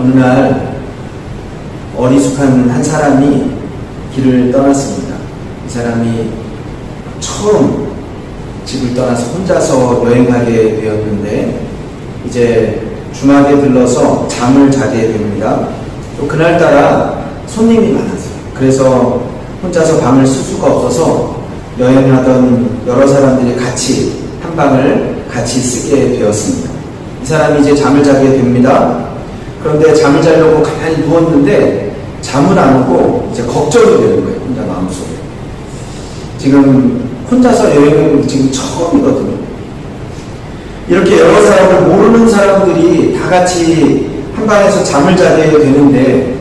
어느 날 어리숙한 한 사람이 길을 떠났습니다. 이 사람이 처음 집을 떠나서 혼자서 여행하게 되었는데 이제 주막에 들러서 잠을 자게 됩니다. 또 그날따라 손님이 많았어요. 그래서 혼자서 방을 쓸 수가 없어서 여행하던 여러 사람들이 같이 한 방을 같이 쓰게 되었습니다. 이 사람이 이제 잠을 자게 됩니다. 그런데 잠을 자려고 가만히 누웠는데 잠은 안 오고 이제 걱정이 되는 거예요. 혼자 마음속에. 지금 혼자서 여행은 지금 처음이거든요. 이렇게 여러 사람을 모르는 사람들이 다 같이 한 방에서 잠을 자게 되는데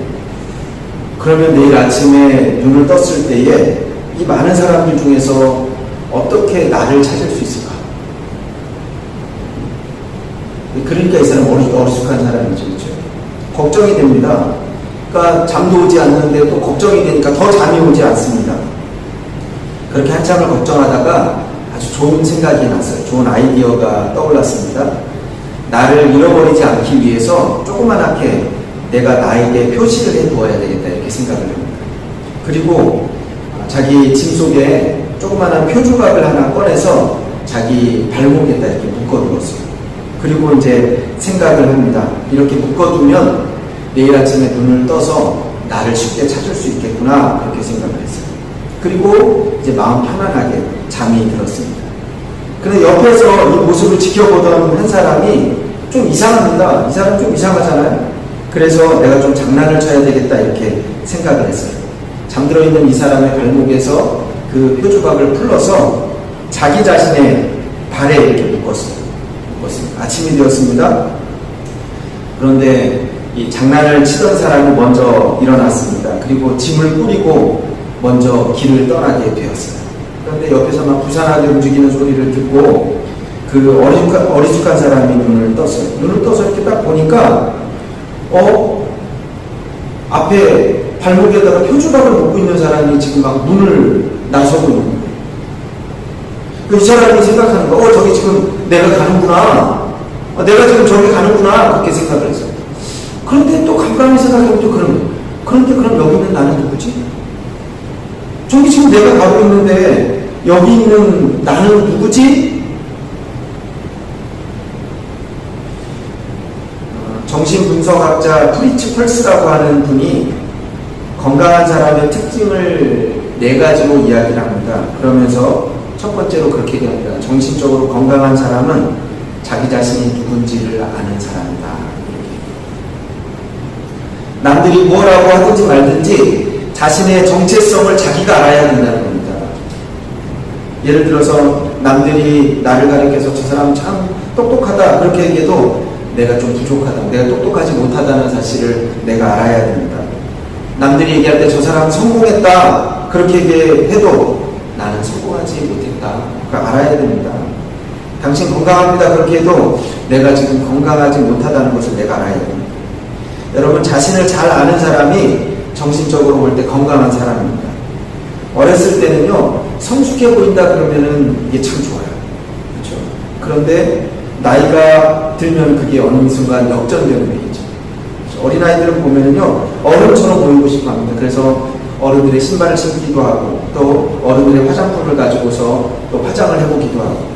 그러면 내일 아침에 눈을 떴을 때에 이 많은 사람들 중에서 어떻게 나를 찾을 수 있을까? 그러니까 이 사람 어리숙한 사람이죠. 그렇죠? 걱정이 됩니다. 그러니까 잠도 오지 않는데 또 걱정이 되니까 더 잠이 오지 않습니다. 그렇게 한참을 걱정하다가 아주 좋은 생각이 났어요. 좋은 아이디어가 떠올랐습니다. 나를 잃어버리지 않기 위해서 조그맣게 내가 나에게 표시를 해두어야 되겠다 이렇게 생각을 합니다. 그리고 자기 짐 속에 조그마한 표주각을 하나 꺼내서 자기 발목에다 이렇게 묶어두었어요. 그리고 이제 생각을 합니다. 이렇게 묶어두면 내일 아침에 눈을 떠서 나를 쉽게 찾을 수 있겠구나 그렇게 생각을 했어요. 그리고 이제 마음 편안하게 잠이 들었습니다. 그런데 옆에서 이 모습을 지켜보던 한 사람이 좀 이상합니다. 이 사람 좀 이상하잖아요. 그래서 내가 좀 장난을 쳐야 되겠다 이렇게 생각을 했어요. 잠들어 있는 이 사람의 발목에서 그 표주각을 풀러서 자기 자신의 발에 이렇게 묶었습니다. 아침이 되었습니다. 그런데 이 장난을 치던 사람이 먼저 일어났습니다. 그리고 짐을 꾸리고 먼저 길을 떠나게 되었어요. 그런데 옆에서 막 부산하게 움직이는 소리를 듣고 그 어리숙한 사람이 눈을 떴어요. 눈을 떠서 이렇게 딱 보니까 앞에 발목에다가 표주각을 묶고 있는 사람이 지금 막 문을 나서고 있는 거예요. 이 사람이 생각하는 거, 저기 지금 내가 가는구나. 내가 지금 저기 가는구나. 그렇게 생각을 했어요. 그런데 또 깜깜이 생각하면 또 그런데 그럼 여기 있는 나는 누구지? 저기 지금 내가 가고 있는데 여기 있는 나는 누구지? 정신분석학자 프리츠 펄스라고 하는 분이 건강한 사람의 특징을 4가지로 이야기를 합니다. 그러면서 첫 번째로 그렇게 얘기합니다. 정신적으로 건강한 사람은 자기 자신이 누군지를 아는 사람이다. 남들이 뭐라고 하든지 말든지 자신의 정체성을 자기가 알아야 된다는 겁니다. 예를 들어서 남들이 나를 가리켜서 저 사람 참 똑똑하다 그렇게 얘기해도 내가 좀 부족하다, 내가 똑똑하지 못하다는 사실을 내가 알아야 됩니다. 남들이 얘기할 때 저 사람 성공했다 그렇게 얘기해도 나는 성공하지 못했다 그걸 알아야 됩니다. 당신 건강합니다 그렇게 해도 내가 지금 건강하지 못하다는 것을 내가 알아야 됩니다. 여러분 자신을 잘 아는 사람이 정신적으로 볼 때 건강한 사람입니다. 어렸을 때는요 성숙해 보인다 그러면은 이게 참 좋아요. 그렇죠? 그런데 나이가 들면 그게 어느 순간 역전되는 게 있죠. 어린아이들은 보면은요 어른처럼 보이고 싶어 합니다. 그래서 어른들의 신발을 신기도 하고 또 어른들의 화장품을 가지고서 또 화장을 해보기도 하고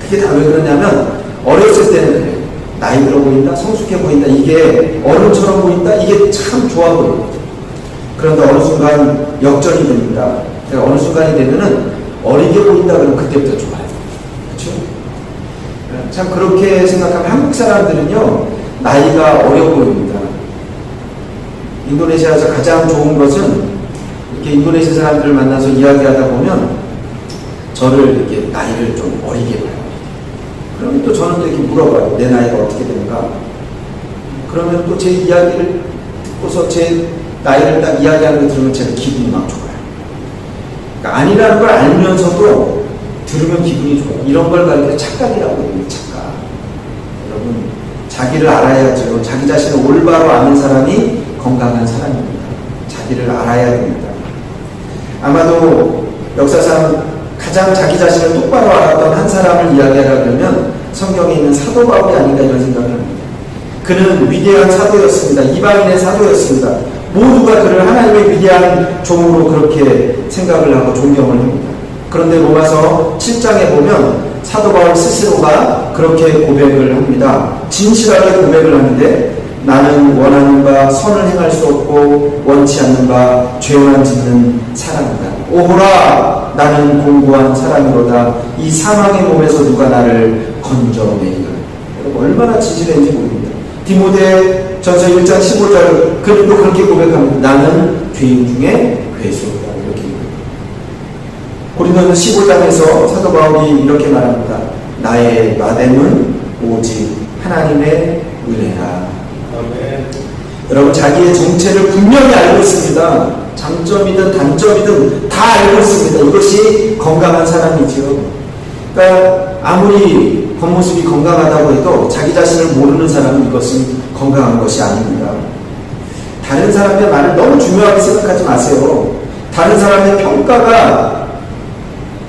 그게 다 왜 그러냐면 어렸을 때는 그래요. 나이 들어 보인다, 성숙해 보인다, 이게 어른처럼 보인다, 이게 참 좋아 보여요. 그런데 어느 순간 역전이 됩니다. 어느 순간이 되면은 어리게 보인다 그러면 그때부터 좋아요. 그렇죠? 참 그렇게 생각하면 한국 사람들은요 나이가 어려 보입니다. 인도네시아에서 가장 좋은 것은 이렇게 인도네시아 사람들을 만나서 이야기하다 보면 저를 이렇게 나이를 좀 어리게 봐요. 그러면 또 저는 또 이렇게 물어봐요. 내 나이가 어떻게 되는가? 그러면 또 제 이야기를 듣고서 제 나이를 딱 이야기하는 거 들으면 제가 기분이 막 좋아요. 그러니까 아니라는 걸 알면서도 들으면 기분이 좋아요. 이런 걸 가리켜 착각이라고 합니다. 착각. 여러분 자기를 알아야죠. 자기 자신을 올바로 아는 사람이 건강한 사람입니다. 자기를 알아야 됩니다. 아마도 역사상 가장 자기 자신을 똑바로 알았던 한 사람을 이야기하려면 성경에 있는 사도 바울이 아닌가 이런 생각을 합니다. 그는 위대한 사도였습니다. 이방인의 사도였습니다. 모두가 그를 하나님의 위대한 종으로 그렇게 생각을 하고 존경을 합니다. 그런데 로마서 7장에 보면 사도 바울 스스로가 그렇게 고백을 합니다. 진실하게 고백을 하는데 나는 원하는 바 선을 행할 수 없고 원치 않는 바 죄만 짓는 사람이다. 오호라 나는 공고한 사람이로다. 이 사망의 몸에서 누가 나를 건져내리라. 얼마나 진실했는지 모릅니다. 디모데 전서 1장 15절 그는 또 그렇게 고백합니다. 나는 죄인 중에 괴수다. 이렇게 고린도서 15장에서 사도 바울이 이렇게 말합니다. 나의 마댐은 오직 하나님의 은혜라. 아멘. 여러분 자기의 정체를 분명히 알고 있습니다. 장점이든 단점이든 다 알고 있습니다. 이것이 건강한 사람이죠. 그러니까 아무리 겉모습이 건강하다고 해도 자기 자신을 모르는 사람은 이것은 건강한 것이 아닙니다. 다른 사람의 말을 너무 중요하게 생각하지 마세요. 다른 사람의 평가가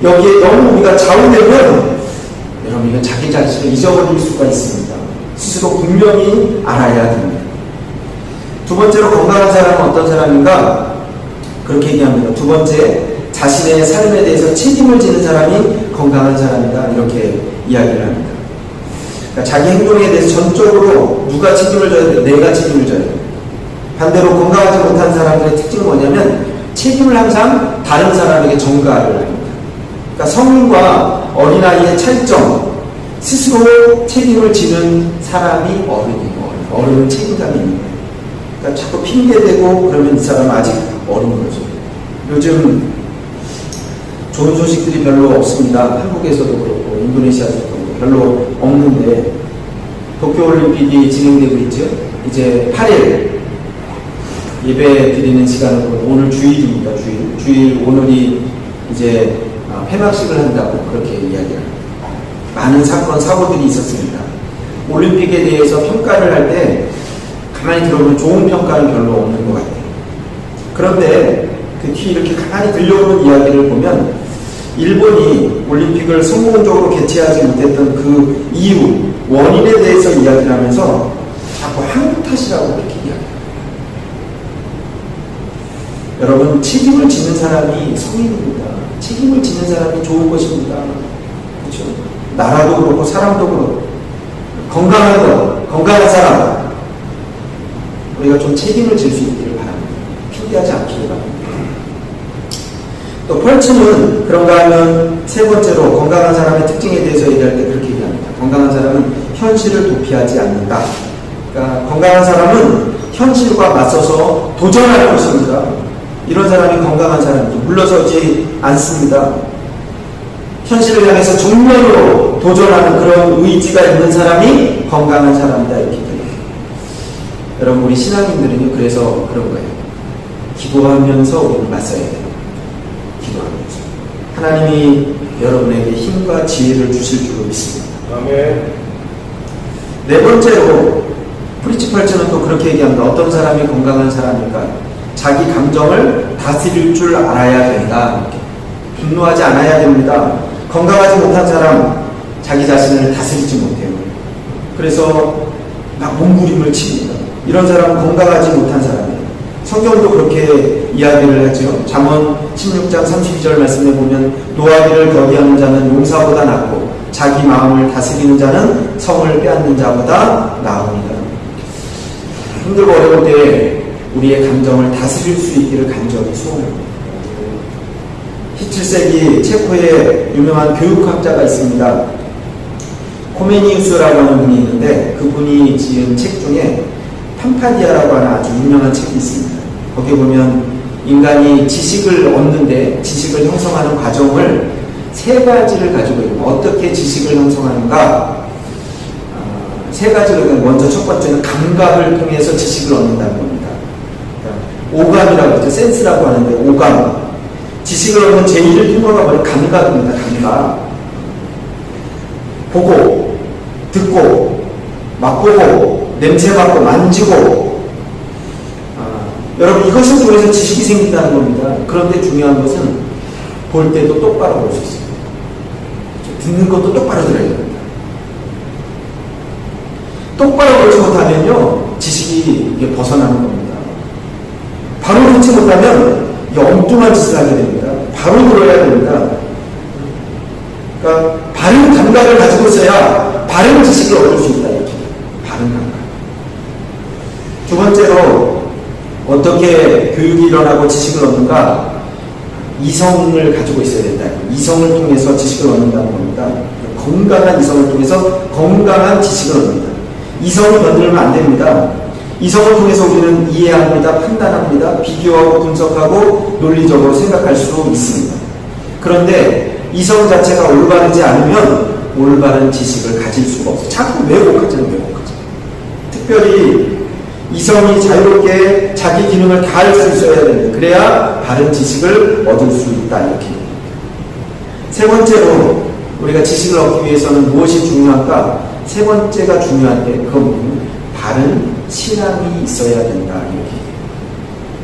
여기에 너무 우리가 좌우되면 여러분 이건 자기 자신을 잊어버릴 수가 있습니다. 스스로 분명히 알아야 됩니다. 두 번째로 건강한 사람은 어떤 사람인가? 그렇게 얘기합니다. 두 번째, 자신의 삶에 대해서 책임을 지는 사람이 건강한 사람이다. 이렇게 이야기를 합니다. 그러니까 자기 행동에 대해서 전적으로 누가 책임을 져야 돼? 내가 책임을 져야 돼. 반대로 건강하지 못한 사람들의 특징은 뭐냐면 책임을 항상 다른 사람에게 전가를 합니다. 그러니까 성인과 어린아이의 차이점, 스스로 책임을 지는 사람이 어른이고 어른은 책임감이 있는 거예요. 그러니까 자꾸 핑계대고 그러면 이 사람은 아직 어린 거죠. 요즘 좋은 소식들이 별로 없습니다. 한국에서도 그렇고 인도네시아에서도 그렇고 별로 없는데 도쿄올림픽이 진행되고 있죠. 이제 8일 예배 드리는 시간으로 오늘 주일입니다. 주일 오늘이 이제 폐막식을 한다고 그렇게 이야기합니다. 많은 사건, 사고들이 있었습니다. 올림픽에 대해서 평가를 할 때 가만히 들어보면 좋은 평가는 별로 없는 것 같아요. 그런데 그 뒤에 이렇게 가만히 들려오는 이야기를 보면 일본이 올림픽을 성공적으로 개최하지 못했던 그 이유, 원인에 대해서 이야기를 하면서 자꾸 한국 탓이라고 그렇게 이야기합니다. 여러분, 책임을 지는 사람이 성인입니다. 책임을 지는 사람이 좋은 것입니다. 그렇죠? 나라도 그렇고 사람도 그렇고 건강한 사람 우리가 좀 책임을 질 수 있기를 바랍니다. 핑계하지 않기를 바랍니다. 또 펄츠는 그런가 하면 세 번째로 건강한 사람의 특징에 대해서 얘기할 때 그렇게 얘기합니다. 건강한 사람은 현실을 도피하지 않는다. 그러니까 건강한 사람은 현실과 맞서서 도전할 것입니다. 이런 사람이 건강한 사람이죠. 물러서지 않습니다. 현실을 향해서 정면으로 도전하는 그런 의지가 있는 사람이 건강한 사람이다. 이렇게 됩니다. 여러분 우리 신앙인들은요 그래서 그런 거예요. 기도하면서 우리는 맞서야 돼요. 기도하면서 하나님이 여러분에게 힘과 지혜를 주실 줄로 믿습니다. 아멘. 네 번째로 프리츠펄츠는 또 그렇게 얘기합니다. 어떤 사람이 건강한 사람일까? 자기 감정을 다스릴 줄 알아야 된다. 분노하지 않아야 됩니다. 건강하지 못한 사람 자기 자신을 다스리지 못해요. 그래서 막 몸부림을 칩니다. 이런 사람은 건강하지 못한 사람이에요. 성경도 그렇게 이야기를 하죠. 잠언 16장 32절 말씀에 보면 노하기를 더디하는 자는 용사보다 낫고 자기 마음을 다스리는 자는 성을 빼앗는 자보다 나으니라. 힘들고 어려울 때 우리의 감정을 다스릴 수 있기를 간절히 소원합니다. 17세기 체코의 유명한 교육학자가 있습니다. 코메니우스라고 하는 분이 있는데 그분이 지은 책 중에 팜파디아라고 하는 아주 유명한 책이 있습니다. 거기 보면 인간이 지식을 얻는데 지식을 형성하는 과정을 세 가지를 가지고 있습니다. 어떻게 지식을 형성하는가? 세 가지를 먼저 첫 번째는 감각을 통해서 지식을 얻는다는 겁니다. 오감이라고 하죠. 센스라고 하는데 오감. 지식을 얻는 제1의 통로가 바로 감각입니다. 감각. 보고, 듣고, 맛보고, 냄새 맡고, 만지고. 여러분 이것을 통해서 지식이 생긴다는 겁니다. 그런데 중요한 것은 볼 때도 똑바로 볼 수 있습니다. 듣는 것도 똑바로 들어야 됩니다. 똑바로 그렇지 못하면요, 지식이 이게 벗어나는 겁니다. 바로 그렇지 못하면 이 엉뚱한 짓을 하게 됩니다. 바로 들어야 됩니다. 그러니까 바른 감각을 가지고 있어야 바른 지식을 얻을 수 있다. 이렇게 바른 감각. 두 번째로 어떻게 교육이 일어나고 지식을 얻는가? 이성을 가지고 있어야 된다. 이성을 통해서 지식을 얻는다는 겁니다. 건강한 이성을 통해서 건강한 지식을 얻는다. 이성을 건드리면 안 됩니다. 이성을 통해서 우리는 이해합니다. 판단합니다. 비교하고 분석하고 논리적으로 생각할 수 있습니다. 그런데 이성 자체가 올바르지 않으면 올바른 지식을 가질 수가 없어요. 자꾸 왜곡하잖아요. 특별히 이성이 자유롭게 자기 기능을 다할 수 있어야 됩니다. 그래야 바른 지식을 얻을 수 있다. 이렇게. 세 번째로 우리가 지식을 얻기 위해서는 무엇이 중요한가? 세 번째가 중요한데 그건 바른 신앙이 있어야 된다. 이렇게.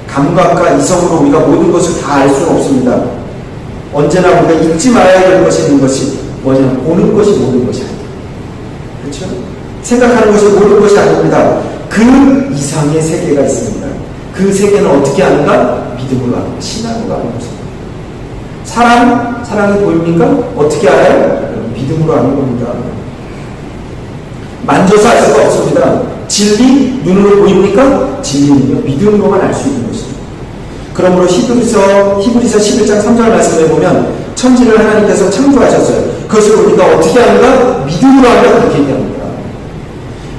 감각과 이성으로 우리가 모든 것을 다 알 수는 없습니다. 언제나 우리가 잊지 말아야 될 것이 있는 것이 뭐냐면 보는 것이 모든 것이 아니다. 그렇죠? 생각하는 것이 모든 것이 아닙니다. 그 이상의 세계가 있습니다. 그 세계는 어떻게 아는가? 믿음으로 아는 것, 신앙으로 아는 것입니다. 사랑이 보입니까? 어떻게 알아요? 믿음으로 아는 겁니다. 만져서 알 수가 없습니다. 진리, 눈으로 보입니까? 진리는요, 믿음으로만 알 수 있는 것입니다. 그러므로 히브리서 11장 3절 말씀에 보면 천지를 하나님께서 창조하셨어요. 그것을 우리가 어떻게 하는가? 믿음으로 한다. 그렇게 얘기합니다.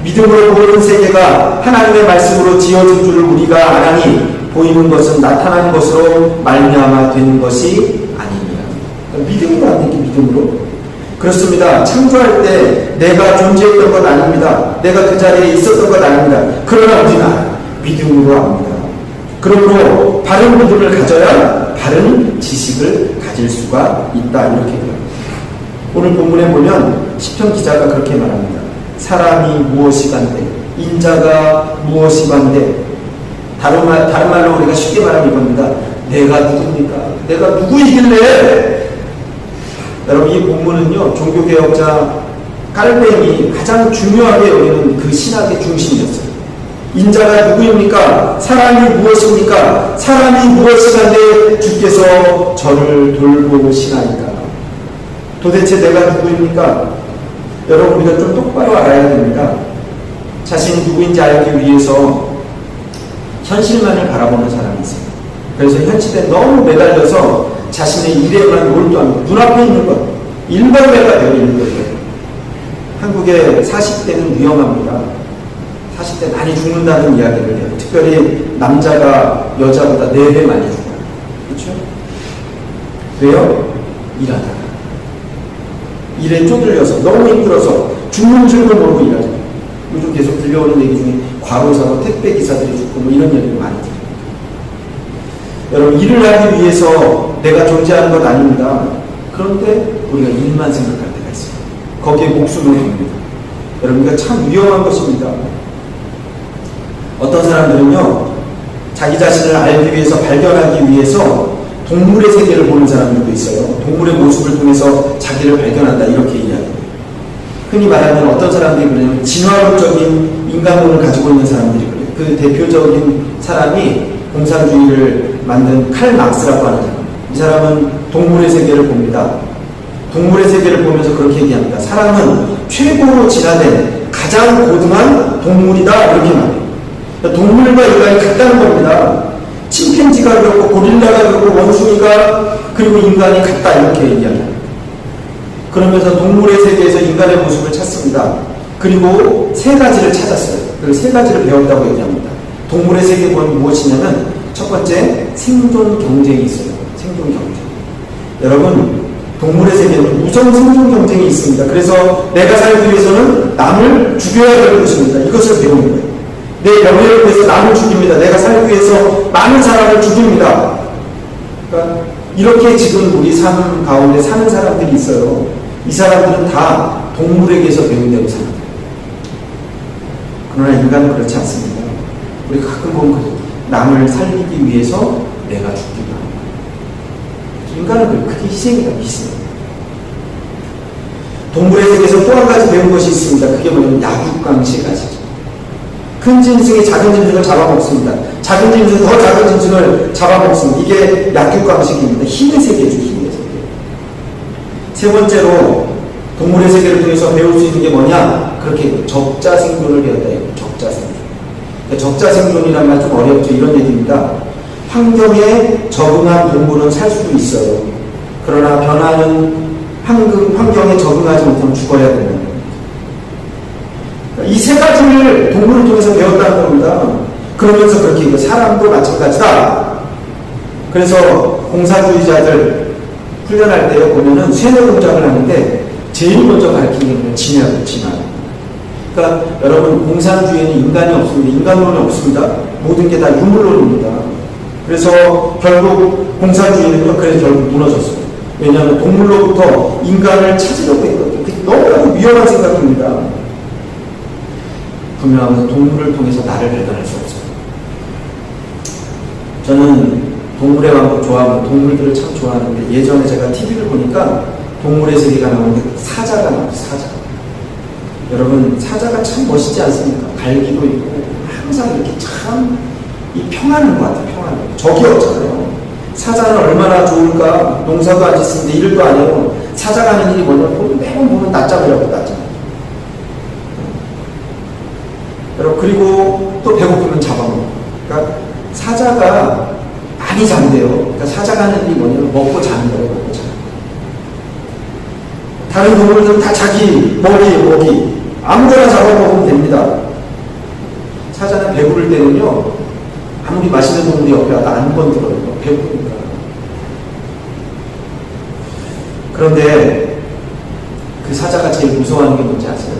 믿음으로 보이는 세계가 하나님의 말씀으로 지어진 줄을 우리가 아나니 보이는 것은 나타나는 것으로 말미암아 되는 것이 아닙니다. 믿음으로 안 되게 믿음으로. 그렇습니다. 창조할 때 내가 존재했던 것 아닙니다. 내가 그 자리에 있었던 것 아닙니다. 그러나 우리는 믿음으로 압니다. 그러므로 바른 믿음을 가져야 바른 지식을 가질 수가 있다. 이렇게 됩니다. 오늘 본문에 보면 시편 기자가 그렇게 말합니다. 사람이 무엇이간데 인자가 무엇이간데 다른 말로 우리가 쉽게 말하면 이겁니다. 내가 누굽니까? 내가 누구이길래? 여러분 이 본문은요 종교개혁자 깔뱅이 가장 중요하게 여기는 그 신학의 중심이었어요. 인자가 누구입니까? 사람이 무엇입니까? 사람이 무엇이간데 주께서 저를 돌보시나이다. 도대체 내가 누구입니까? 여러분 우리가 좀 똑바로 알아야 됩니다. 자신이 누구인지 알기 위해서 현실만을 바라보는 사람이 있어요. 그래서 현실에 너무 매달려서 자신의 일에만 몰두합니다. 눈앞에 있는 것 일벌레가 되어 있는 거예요. 한국의 40대는 위험합니다. 40대 많이 죽는다는 이야기를 해요. 특별히 남자가 여자보다 4배 많이 죽어요. 그렇죠? 왜요? 일하다가 일에 쪼들려서 너무 힘들어서 죽는 줄도 모르고 일하죠. 요즘 계속 들려오는 얘기 중에 과로사고 택배기사들이 죽고 뭐 이런 얘기를 많이 들어요. 여러분 일을 하기 위해서 내가 존재하는 것 아닙니다. 그런데 우리가 일만 생각할 때가 있어요. 거기에 목숨을 겁니다. 여러분 이거 참 위험한 것입니다. 어떤 사람들은요 자기 자신을 알기 위해서 발견하기 위해서 동물의 세계를 보는 사람들도 있어요. 동물의 모습을 통해서 자기를 발견한다 이렇게 이야기해요. 흔히 말하면 어떤 사람들이 그러냐면 진화론적인 인간론을 가지고 있는 사람들이 그래요. 그 대표적인 사람이 공산주의를 만든 칼 막스라고 하는 사람. 이 사람은 동물의 세계를 봅니다. 동물의 세계를 보면서 그렇게 얘기합니다. 사람은 최고로 진화된 가장 고등한 동물이다 이렇게 말해요. 동물과 인간이 같다는 겁니다. 침팬지가 그렇고 고릴라가 그렇고 원숭이가 그리고 인간이 같다 이렇게 얘기합니다. 그러면서 동물의 세계에서 인간의 모습을 찾습니다. 그리고 3가지를 찾았어요. 그리고 3가지를 배웠다고 얘기합니다. 동물의 세계에 보면 무엇이냐면 첫 번째 생존 경쟁이 있어요. 생존 경쟁. 여러분 동물의 세계는 우정 생존 경쟁이 있습니다. 그래서 내가 살기 위해서는 남을 죽여야 될 것입니다. 이것을 배우는 거예요. 내 명예를 위해서 남을 죽입니다. 내가 살기 위해서 많은 사람을 죽입니다. 그러니까 이렇게 지금 우리 삶 가운데 사는 사람들이 있어요. 이 사람들은 다 동물에게서 배운 대로 삽니다. 그러나 인간은 그렇지 않습니다. 우리 가끔 보면 남을 살리기 위해서 내가 죽기도 합니다. 인간은 그게 희생이다, 희생. 동물의 세계에서 또 한 가지 배운 것이 있습니다. 그게 뭐냐면 약육강식 아시죠? 큰 짐승이 작은 짐승을 잡아먹습니다. 작은 짐승이 더 작은 짐승을 잡아먹습니다. 이게 약육강식입니다. 힘의 세계죠, 힘의 세계. 세 번째로 동물의 세계를 통해서 배울 수 있는 게 뭐냐? 그렇게 적자생존을 배웠다. 적자생존. 적자생존이란 말 좀 어렵죠. 이런 얘기입니다. 환경에 적응한 동물은 살 수도 있어요. 그러나 변하는 환경에 적응하지 못하면 죽어야 된다는 겁니다. 이 세 가지를 동물을 통해서 배웠다는 겁니다. 그러면서 그렇게 사람도 마찬가지다. 그래서 공산주의자들 훈련할 때 보면은 쇠뇌 동작을 하는데 제일 먼저 가르치는 게 진화예요, 진화. 그러니까 여러분, 공산주의에는 인간이 없습니다. 인간론이 없습니다. 모든 게 다 유물론입니다. 그래서 결국 공산주의는요, 그래서 결국 무너졌어요. 왜냐하면 동물로부터 인간을 찾으려고 했거든요. 그게 너무 위험한 생각입니다. 분명하면서 동물을 통해서 나를 발견할 수 없어요. 저는 동물의 왕국 좋아하고 동물들을 참 좋아하는데 예전에 제가 TV를 보니까 동물의 세계가 나오는데 사자가 나와요. 사자. 여러분, 사자가 참 멋있지 않습니까? 갈기도 있고 항상 이렇게 참 이 평안한 것 같아요. 평안한 것. 적이 없잖아요. 사자는 얼마나 좋을까? 농사도 안 짓는데 일도 안 해요. 사자가 하는 일이 뭐냐면 매번 보면 낮잠이라고 낮잠. 여러분, 그리고 또 배고프면 잡아먹어. 그러니까 사자가 많이 잔대요. 그러니까 사자가 하는 일이 뭐냐면 먹고 자는 거예요. 먹고 자는 거. 다른 동물들은 다 자기 먹이 아무거나 잡아먹으면 됩니다. 사자는 배부를 때는요, 아무리 맛있는 동물이 옆에 와도 안 건드려요. 배부르니까. 그런데 그 사자가 제일 무서워하는 게 뭔지 아세요?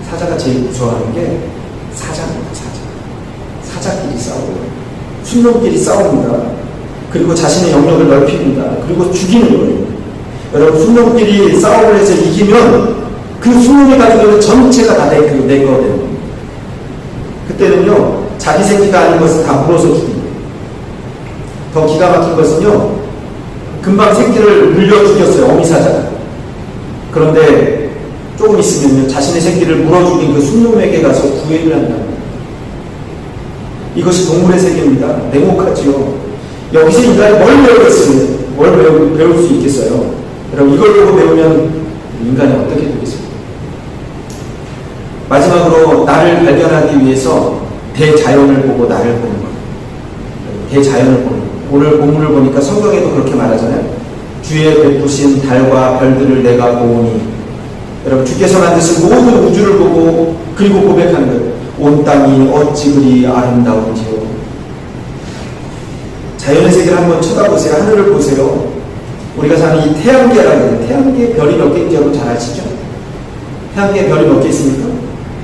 사자가 제일 무서워하는 게 사자입니다. 사자끼리 싸워요. 순놈끼리 싸웁니다. 그리고 자신의 영역을 넓힙니다. 그리고 죽이는 거예요. 여러분, 순놈끼리 싸움을 해서 이기면 그 순놈이 가지고 있는 전체가 다 내 거거든요. 그때는요, 자기 새끼가 아닌 것을 다 물어서 죽입니다. 더 기가 막힌 것은요, 금방 새끼를 물려 죽였어요. 어미사자가. 그런데 조금 있으면요, 자신의 새끼를 물어 죽인 그 순놈에게 가서 구애를 한다는 거예요. 이것이 동물의 세계입니다. 냉혹하지요. 여기서 인간이 뭘 배우겠어요? 뭘 배울 수 있겠어요? 여러분, 이걸 보고 배우면 인간이 어떻게 되겠습니까? 마지막으로 나를 발견하기 위해서 대자연을 보고 나를 보는 거예요. 대자연을 보는 거예요. 오늘 본문을 보니까 성경에도 그렇게 말하잖아요. 주의 베푸신 달과 별들을 내가 보오니, 여러분, 주께서 만드신 모든 우주를 보고 그리고 고백하는 거예요. 온 땅이 어찌 그리 아름다운지요. 자연의 세계를 한번 쳐다보세요. 하늘을 보세요. 우리가 사는 이 태양계라고 해요. 태양계에 별이 몇 개인지 여러분 잘 아시죠? 태양계에 별이 몇 개 있습니까?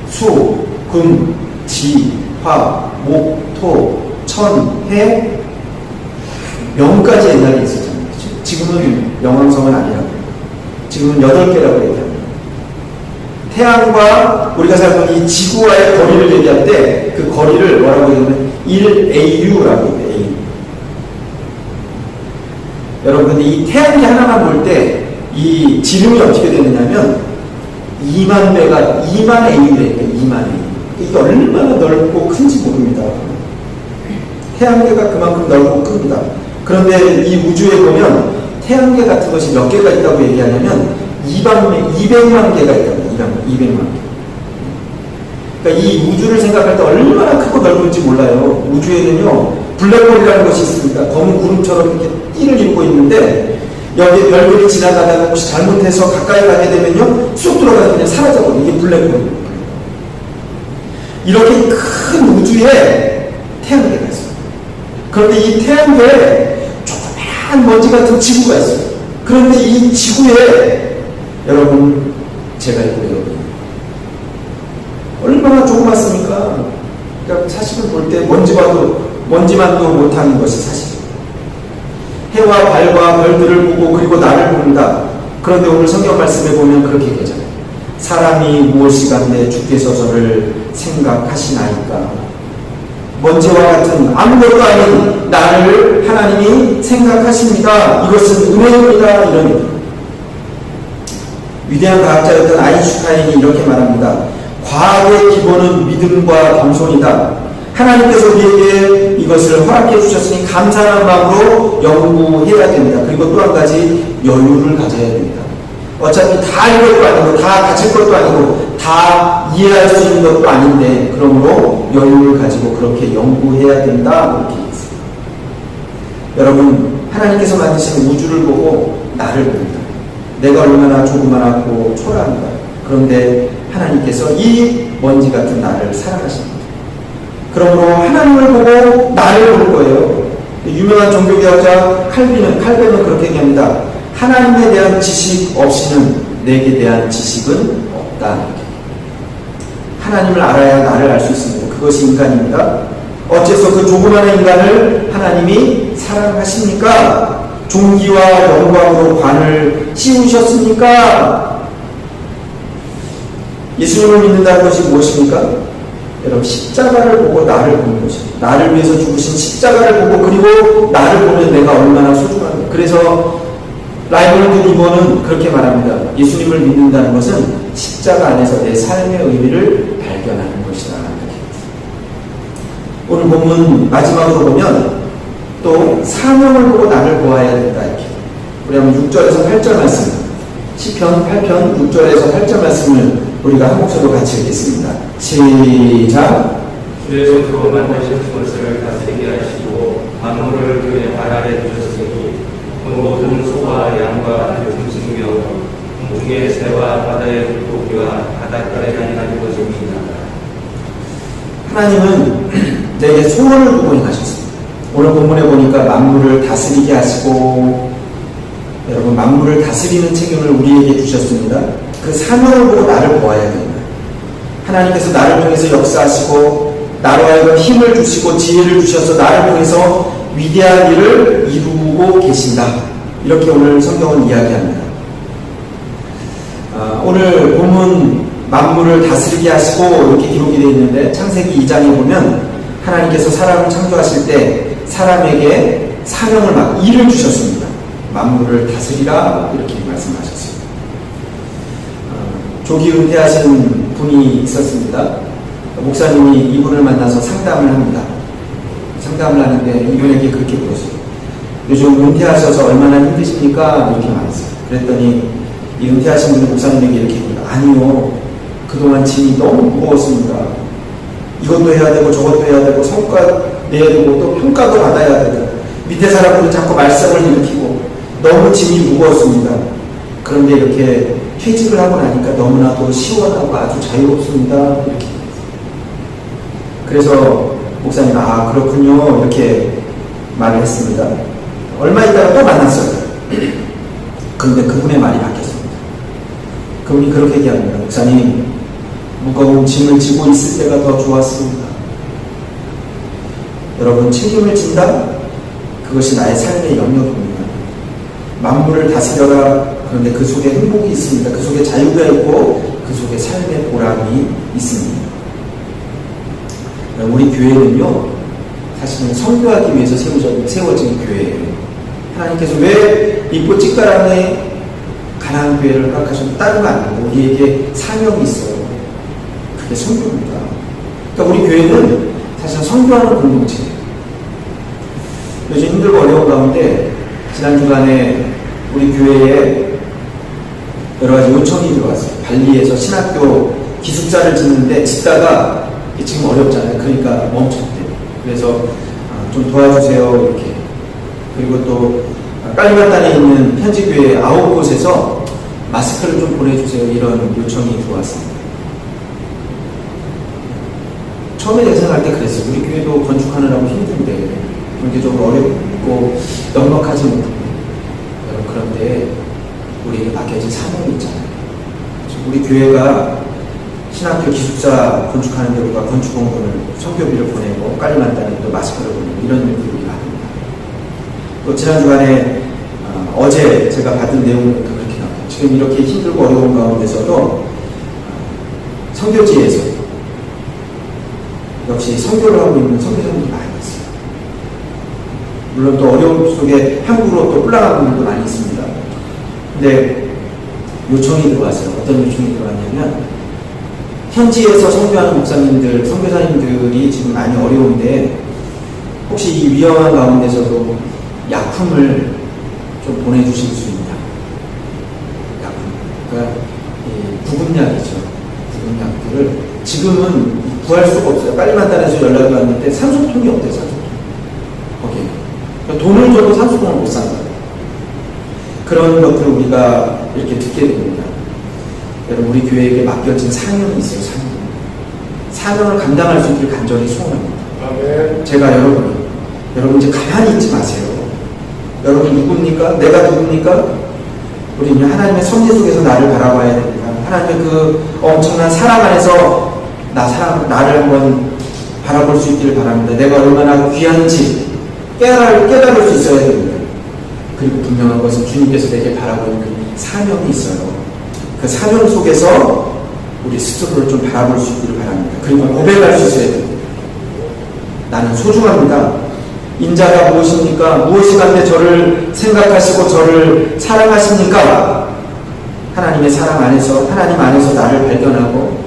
수, 금, 지, 화, 목, 토, 천, 해, 명까지 옛날에 있었잖아요. 지금은 명왕성은 아니라고. 지금은 8개라고 얘기합니다. 태양과 우리가 살고 있는 이 지구와의 거리를 얘기할 때 그 거리를 뭐라고 얘기하면 1AU라고 해요. AU. 여러분, 근데 이 태양계 하나만 볼 때 이 지름이 어떻게 되느냐면 2만 배가 2만 AU래니까 2만 AU. 이게 얼마나 넓고 큰지 모릅니다. 태양계가 그만큼 넓고 큽니다. 그런데 이 우주에 보면 태양계 같은 것이 몇 개가 있다고 얘기하냐면 200만 개가 있답니다. 200만 개. 그러니까 이 우주를 생각할 때 얼마나 크고 넓은지 몰라요. 우주에는요, 블랙홀이라는 것이 있습니다. 검은 구름처럼 이렇게 띠를 입고 있는데 여기에 별들이 지나가다가 혹시 잘못해서 가까이 가게 되면요, 쑥 들어가서 그냥 사라져버려요. 이게 블랙홀. 이렇게 큰 우주에 태양계가 있어요. 그런데 이 태양계에 조그만 먼지 같은 지구가 있어요. 그런데 이 지구에 여러분, 제가 있고 여러분 얼마나 조그맣습니까? 그러니까 사실은 볼 때 먼지만도 못하는 것이 사실이에요. 해와 달과 별들을 보고 그리고 나를 본다. 그런데 오늘 성경 말씀에 보면 그렇게 얘기하잖아요. 사람이 무엇이간데 주께서 저를 생각하시나이까. 먼지와 같은 아무것도 아닌 나를 하나님이 생각하십니다. 이것은 은혜입니다. 이런 얘기. 위대한 과학자였던 아인슈타인이 이렇게 말합니다. 과학의 기본은 믿음과 겸손이다. 하나님께서 우리에게 이것을 허락해 주셨으니 감사하는 마음으로 연구해야 됩니다. 그리고 또 한 가지 여유를 가져야 됩니다. 어차피 다 알 것도 아니고 다 가질 것도 아니고 다 이해할 수 있는 것도 아닌데 그러므로 여유를 가지고 그렇게 연구해야 된다. 이렇게 있습니다. 여러분, 하나님께서 만드신 우주를 보고 나를 봅니다. 내가 얼마나 조그만하고 초라한가. 그런데 하나님께서 이 먼지 같은 나를 사랑하십니다. 그러므로 하나님을 보고 나를 볼 거예요. 유명한 종교개혁자 칼빈은 그렇게 얘기합니다. 하나님에 대한 지식 없이는 내게 대한 지식은 없다. 하나님을 알아야 나를 알 수 있습니다. 그것이 인간입니다. 어째서 그 조그마한 인간을 하나님이 사랑하십니까? 존귀와 영광으로 관을 씌우셨습니까? 예수님을 믿는다는 것이 무엇입니까? 여러분, 십자가를 보고 나를 보는 것입니다. 나를 위해서 죽으신 십자가를 보고 그리고 나를 보면 내가 얼마나 소중한가. 그래서 라이벌드 리버는 그렇게 말합니다. 예수님을 믿는다는 것은 십자가 안에서 내 삶의 의미를 발견하는 것이다. 오늘 본문 마지막으로 보면 또 사명을 보고 나를 보아야 된다. 이렇게. 우리 한번 6절에서 8절 말씀, 시편 8편 6절에서 8절 말씀을 우리가 한 목소리로 같이 읽겠습니다. 시작. 주의 손으로 만드신 것을 다스리게 하시고 만물을 그의 발 아래 두셨으니 모든 소와 양과 짐승며 공중의 새와 바다의 물고기와 바닷가에 다니는 것입니다. 하나님은 내게 소원을 두고 행하셨습니다. 오늘 본문에 보니까 만물을 다스리게 하시고, 여러분, 만물을 다스리는 책임을 우리에게 주셨습니다. 그 사명을 보고 나를 보아야 됩니다. 하나님께서 나를 통해서 역사하시고 나로 하여금 힘을 주시고 지혜를 주셔서 나를 통해서 위대한 일을 이루고 계신다. 이렇게 오늘 성경은 이야기합니다. 오늘 본문 만물을 다스리게 하시고 이렇게 기록이 되어 있는데 창세기 2장에 보면 하나님께서 사람을 창조하실 때 사람에게 사명을 막 일을 주셨습니다. 만물을 다스리라 이렇게 말씀하셨습니다. 조기 은퇴하신 분이 있었습니다. 목사님이 이분을 만나서 상담을 합니다. 상담을 하는데 이분에게 그렇게 물었어요. 요즘 은퇴하셔서 얼마나 힘드십니까? 이렇게 말했어요. 그랬더니 이 은퇴하신 분이 목사님에게 이렇게 물어요. 아니요, 그동안 짐이 너무 무거웠습니다. 이것도 해야 되고 저것도 해야 되고 성과 내야 되고 또 평가도 받아야 되고 밑에 사람들은 자꾸 말썽을 일으키고 너무 짐이 무거웠습니다. 그런데 이렇게 퇴직을 하고 나니까 너무나도 시원하고 아주 자유롭습니다. 이렇게. 그래서 목사님, 아, 그렇군요. 이렇게 말을 했습니다. 얼마 있다가 또 만났어요. 그런데 그분의 말이 바뀌었습니다. 그분이 그렇게 얘기합니다. 목사님, 무거운 짐을 지고 있을 때가 더 좋았습니다. 여러분, 책임을 진다? 그것이 나의 삶의 영역입니다. 만물을 다스려라. 그런데 그 속에 행복이 있습니다. 그 속에 자유가 있고 그 속에 삶의 보람이 있습니다. 우리 교회는요, 사실은 선교하기 위해서 세워진 교회예요. 하나님께서 왜 이꽃 찌가랑에 가나안 교회를 허락하셨는지 다른 거 아니고 우리에게 사명이 있어요. 그게 선교입니다. 그러니까 우리 교회는 사실 선교하는 공동체예요. 요즘 힘들고 어려운 가운데 지난 주간에 우리 교회에 여러 가지 요청이 들어왔어요. 발리에서 신학교 기숙사를 짓다가 지금 어렵잖아요. 그러니까 멈췄대요. 그래서 좀 도와주세요. 이렇게. 그리고 또 깔리만단에 있는 현지교회 9곳에서 마스크를 좀 보내주세요. 이런 요청이 들어왔습니다. 처음에 예상할 때 그랬어요. 우리 교회도 건축하느라고 힘든데 경제적으로 어렵고 넉넉하지 못합니다. 그런데 우리에게 맡겨진 사명이 있잖아요. 우리 교회가 신학교 기숙사 건축하는 데로가 건축공분을 선교비를 보내고 깔리만단에 또 마스크를 보내고 이런 일들을 우리가 합니다. 또 지난 주간에 어제 제가 받은 내용은 그렇게 나와요. 지금 이렇게 힘들고 어려운 가운데서도 선교지에서 역시 선교를 하고 있는 선교사님들이 많이 있어요. 물론 또 어려움 속에 한국으로 또 올라가는 분들도 많이 있습니다. 근데 요청이 들어왔어요. 어떤 요청이 들어왔냐면, 현지에서 선교하는 목사님들, 선교사님들이 지금 많이 어려운데, 혹시 이 위험한 가운데서도 약품을 좀 보내주실 수 있냐? 약품. 그러니까 구급약이죠. 구급약들을 지금은 구할 수가 없어요. 빨리만단에서 연락이 왔는데 산소통이 없대요. 산소통. 거기에. 그러니까 돈을 줘도 산소통을 못 산다. 그런 것들을 우리가 이렇게 듣게 됩니다. 여러분, 우리 교회에게 맡겨진 사명이 있어요. 사명을 감당할 수 있기를 간절히 소원합니다. 제가 여러분 이제 가만히 있지 마세요. 여러분 누굽니까? 내가 누굽니까? 우리는 하나님의 섭리 속에서 나를 바라봐야 됩니다. 하나님의 그 엄청난 사랑 안에서 나를 한번 바라볼 수 있기를 바랍니다. 내가 얼마나 귀한지 깨달을 수 있어야 됩니다. 그리고 분명한 것은 주님께서 내게 바라고 있는 사명이 있어요. 그 사명 속에서 우리 스스로를 좀 바라볼 수 있기를 바랍니다. 그리고 고백할 수 있어야 됩니다. 나는 소중합니다. 인자가 무엇입니까? 무엇이 간데 저를 생각하시고 저를 사랑하십니까? 하나님의 사랑 안에서, 하나님 안에서 나를 발견하고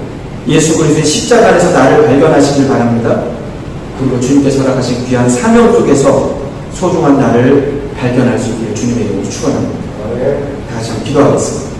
예수 그리스도의 십자가 안에서 나를 발견하시길 바랍니다. 그리고 주님께서 허락하신 귀한 사명 속에서 소중한 나를 발견할 수 있기를 주님의 이름으로 축원합니다. 다 같이 한번 기도하겠습니다.